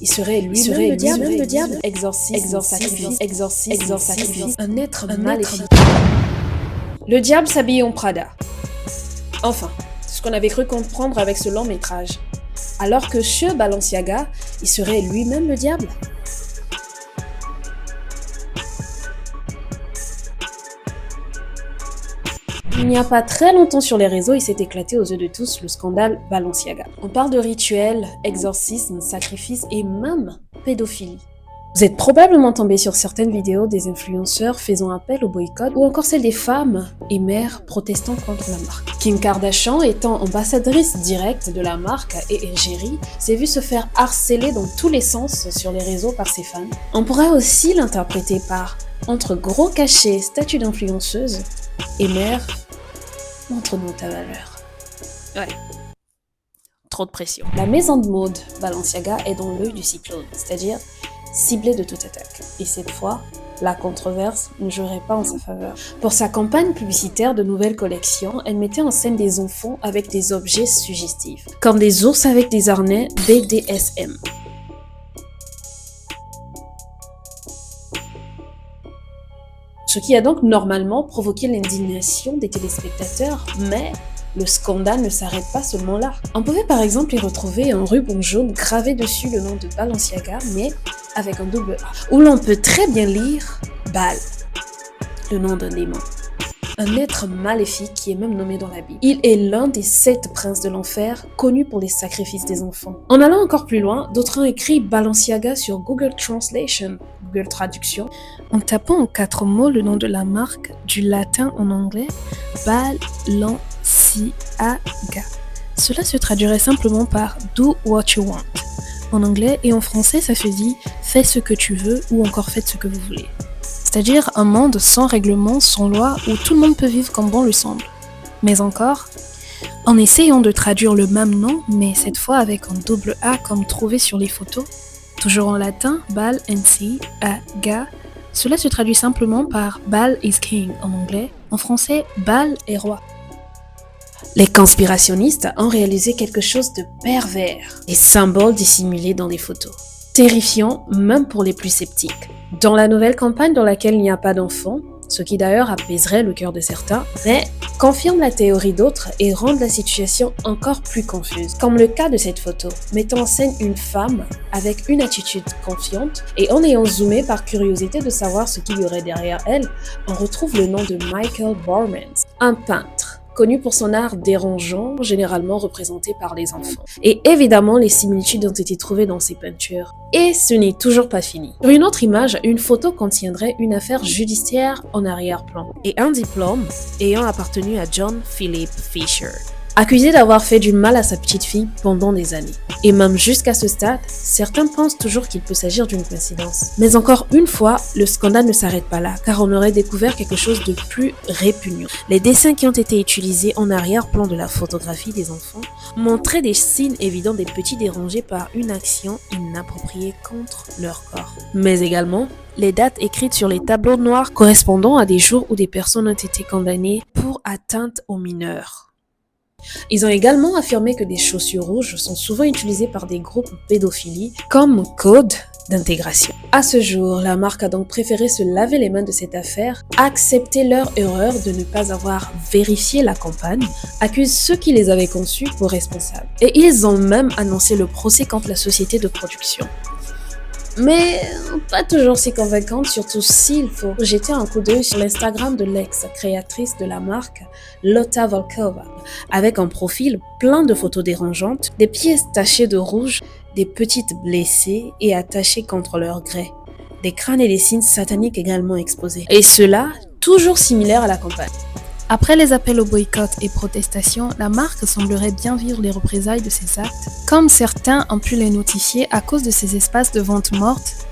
il serait lui-même le diable. Exorcisme, sacrifice, un être maléfique. Le diable s'habille en Prada. Enfin, c'est ce qu'on avait cru comprendre avec ce long métrage. Alors que chez Balenciaga, il serait lui-même le diable. Il n'y a pas très longtemps sur les réseaux, il s'est éclaté aux yeux de tous le scandale Balenciaga. On parle de rituels, exorcismes, sacrifices et même pédophilie. Vous êtes probablement tombé sur certaines vidéos des influenceurs faisant appel au boycott ou encore celles des femmes et mères protestant contre la marque. Kim Kardashian, étant ambassadrice directe de la marque et égérie, s'est vue se faire harceler dans tous les sens sur les réseaux par ses fans. On pourrait aussi l'interpréter par entre gros cachets, statut d'influenceuse et mère, montre-nous ta valeur. Ouais. Trop de pression. La maison de mode Balenciaga est dans l'œil du cyclone, c'est-à-dire ciblée de toute attaque. Et cette fois, la controverse ne jouerait pas en sa faveur. Pour sa campagne publicitaire de nouvelles collections, elle mettait en scène des enfants avec des objets suggestifs, comme des ours avec des harnais BDSM. Ce qui a donc normalement provoqué l'indignation des téléspectateurs, mais le scandale ne s'arrête pas seulement là. On pouvait par exemple y retrouver un ruban jaune gravé dessus le nom de Balenciaga, mais avec un double A, où l'on peut très bien lire Bal, le nom d'un démon. Un être maléfique qui est même nommé dans la Bible. Il est l'un des 7 princes de l'enfer, connus pour les sacrifices des enfants. En allant encore plus loin, d'autres ont écrit Balenciaga sur Google Translation, Google Traduction, en tapant en 4 mots le nom de la marque, du latin en anglais, Balenciaga. Cela se traduirait simplement par Do what you want en anglais, et en français ça se dit fais ce que tu veux ou encore faites ce que vous voulez. C'est-à-dire un monde sans règlement, sans loi, où tout le monde peut vivre comme bon lui semble. Mais encore, en essayant de traduire le même nom, mais cette fois avec un double A comme trouvé sur les photos, toujours en latin, Balenciaga, cela se traduit simplement par Bal is king en anglais, en français Bal est roi. Les conspirationnistes ont réalisé quelque chose de pervers, des symboles dissimulés dans des photos. Terrifiant même pour les plus sceptiques. Dans la nouvelle campagne dans laquelle il n'y a pas d'enfants, ce qui d'ailleurs apaiserait le cœur de certains, mais confirme la théorie d'autres et rend la situation encore plus confuse. Comme le cas de cette photo, mettant en scène une femme avec une attitude confiante, et en ayant zoomé par curiosité de savoir ce qu'il y aurait derrière elle, on retrouve le nom de Michael Bormans, un peintre connu pour son art dérangeant, généralement représenté par les enfants. Et évidemment, les similitudes ont été trouvées dans ses peintures. Et ce n'est toujours pas fini. Sur une autre image, une photo contiendrait une affaire judiciaire en arrière-plan et un diplôme ayant appartenu à John Philip Fisher, accusé d'avoir fait du mal à sa petite fille pendant des années. Et même jusqu'à ce stade, certains pensent toujours qu'il peut s'agir d'une coïncidence. Mais encore une fois, le scandale ne s'arrête pas là, car on aurait découvert quelque chose de plus répugnant. Les dessins qui ont été utilisés en arrière-plan de la photographie des enfants montraient des signes évidents des petits dérangés par une action inappropriée contre leur corps. Mais également, les dates écrites sur les tableaux noirs correspondant à des jours où des personnes ont été condamnées pour atteinte aux mineurs. Ils ont également affirmé que des chaussures rouges sont souvent utilisées par des groupes pédophiles comme code d'intégration. À ce jour, la marque a donc préféré se laver les mains de cette affaire, accepter leur erreur de ne pas avoir vérifié la campagne, accuse ceux qui les avaient conçus pour responsables. Et ils ont même annoncé le procès contre la société de production. Mais pas toujours si convaincante, surtout s'il faut jeter un coup d'œil sur l'Instagram de l'ex-créatrice de la marque, Lotta Volkova, avec un profil plein de photos dérangeantes, des pièces tachées de rouge, des petites blessées et attachées contre leur gré, des crânes et des signes sataniques également exposés. Et cela, toujours similaire à la campagne. Après les appels au boycott et protestations, la marque semblerait bien vivre les représailles de ces actes, comme certains ont pu les notifier à cause de ces espaces de vente morte.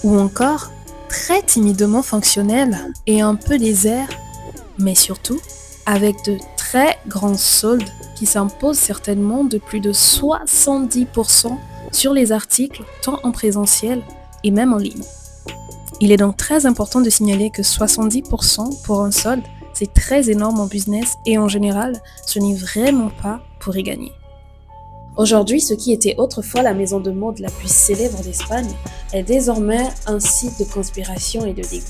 Ou encore, très timidement fonctionnels et un peu déserts, mais surtout, avec de très grands soldes qui s'imposent certainement de plus de 70% sur les articles, tant en présentiel et même en ligne. Il est donc très important de signaler que 70% pour un solde, c'est très énorme en business et en général, ce n'est vraiment pas pour y gagner. Aujourd'hui, ce qui était autrefois la maison de mode la plus célèbre d'Espagne est désormais un site de conspiration et de dégoût.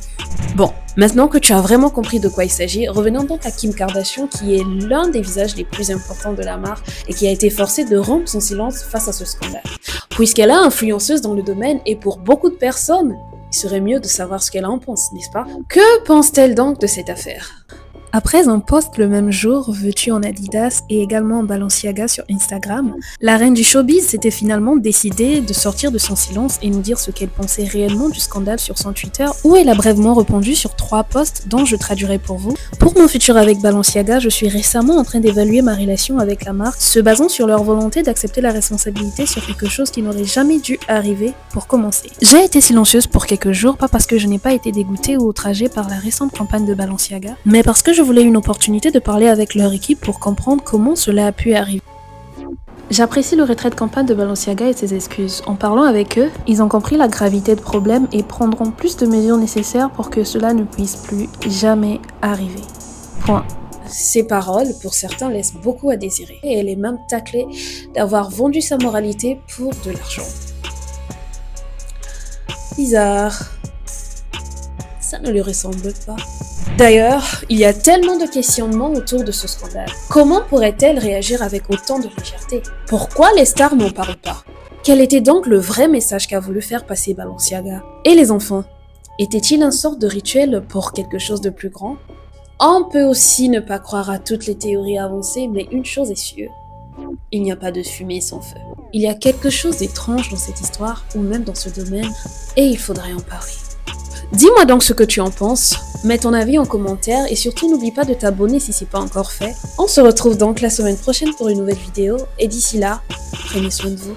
Bon, maintenant que tu as vraiment compris de quoi il s'agit, revenons donc à Kim Kardashian qui est l'un des visages les plus importants de la marque et qui a été forcée de rompre son silence face à ce scandale. Puisqu'elle est influenceuse dans le domaine et pour beaucoup de personnes, il serait mieux de savoir ce qu'elle en pense, n'est-ce pas? Que pense-t-elle donc de cette affaire? Après un post le même jour, vêtue en Adidas et également en Balenciaga sur Instagram, la reine du showbiz s'était finalement décidée de sortir de son silence et nous dire ce qu'elle pensait réellement du scandale sur son Twitter, où elle a brièvement répondu sur 3 posts dont je traduirai pour vous. Pour mon futur avec Balenciaga, je suis récemment en train d'évaluer ma relation avec la marque, se basant sur leur volonté d'accepter la responsabilité sur quelque chose qui n'aurait jamais dû arriver pour commencer. J'ai été silencieuse pour quelques jours, pas parce que je n'ai pas été dégoûtée ou outragée par la récente campagne de Balenciaga, mais parce que je voulais une opportunité de parler avec leur équipe pour comprendre comment cela a pu arriver. J'apprécie le retrait de campagne de Balenciaga et ses excuses. En parlant avec eux, ils ont compris la gravité du problème et prendront plus de mesures nécessaires pour que cela ne puisse plus jamais arriver. Point. Ces paroles, pour certains, laissent beaucoup à désirer. Et elle est même taclée d'avoir vendu sa moralité pour de l'argent. Bizarre. Ça ne lui ressemble pas. D'ailleurs, il y a tellement de questionnements autour de ce scandale. Comment pourrait-elle réagir avec autant de légèreté? Pourquoi les stars n'en parlent pas? Quel était donc le vrai message qu'a voulu faire passer Balenciaga? Et les enfants? Était-il une sorte de rituel pour quelque chose de plus grand? On peut aussi ne pas croire à toutes les théories avancées, mais une chose est sûre, il n'y a pas de fumée sans feu. Il y a quelque chose d'étrange dans cette histoire, ou même dans ce domaine, et il faudrait en parler. Dis-moi donc ce que tu en penses, mets ton avis en commentaire et surtout n'oublie pas de t'abonner si c'est pas encore fait. On se retrouve donc la semaine prochaine pour une nouvelle vidéo et d'ici là, prenez soin de vous.